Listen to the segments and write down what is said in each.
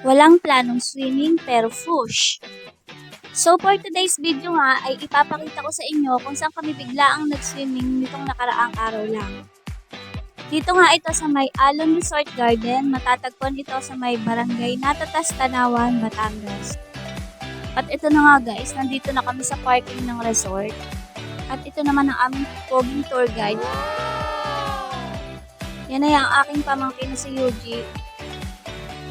Walang planong swimming pero push. So for today's video nga ay ipapakita ko sa inyo kung saan kami biglaang nag-swimming nitong nakaraang araw lang. Dito nga ito sa may Alon Resort Garden, matatagpuan ito sa may Barangay Natatas, Tanawan, Batangas. At ito na nga guys, nandito na kami sa parking ng resort. At ito naman ang aming poging tour guide. Yan ay ang aking pamangkin na si Yuji.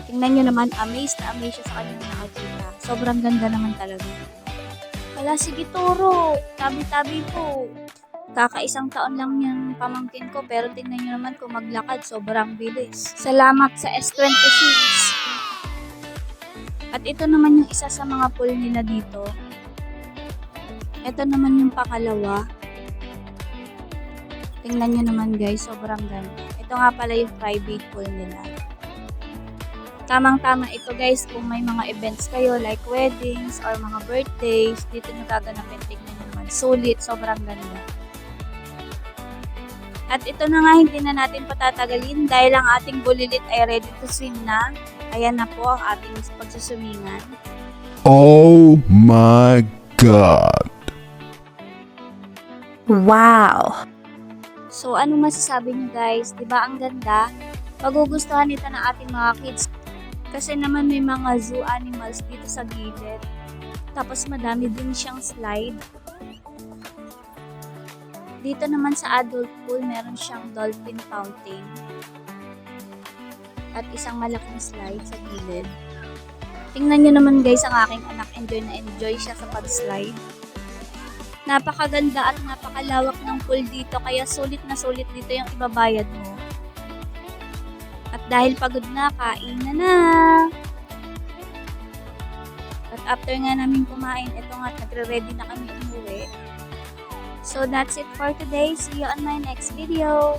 Tingnan nyo naman, amazed na amazed siya sa kanyang nakakita. Sobrang ganda naman talaga. Wala, sige turo. Tabi-tabi po. Kakaisang taon lang yung pamangkin ko pero tingnan nyo naman kung maglakad, sobrang bilis. Salamat sa S26. At ito naman yung isa sa mga pool nila dito. Ito naman yung pangalawa. Tingnan nyo naman guys, sobrang ganda. Ito nga pala yung private pool nila. Tamang-tama ito guys kung may mga events kayo like weddings or mga birthdays. Dito nyo gaganapin, tingnan nyo naman. Sulit, sobrang ganda. At ito na nga, hindi na natin patatagalin dahil ang ating bulilit ay ready to swim na. Ayan na po ang ating pagsusumingan. Oh my God! Wow! So ano masasabi niyo guys? Diba ang ganda? Magugustuhan ito ng ating mga kids. Kasi naman may mga zoo animals dito sa gilid. Tapos madami din siyang slide. Dito naman sa adult pool, meron siyang dolphin fountain. At isang malaking slide sa gilid. Tingnan nyo naman guys, ang aking anak enjoy na enjoy siya sa pag-slide. Napakaganda at napakalawak ng pool dito, kaya sulit dito yung ibabayad mo. At dahil pagod na, kain na! At after nga namin kumain, ito nga, nagre-ready na kami umuwi. So that's it for today. See you on my next video.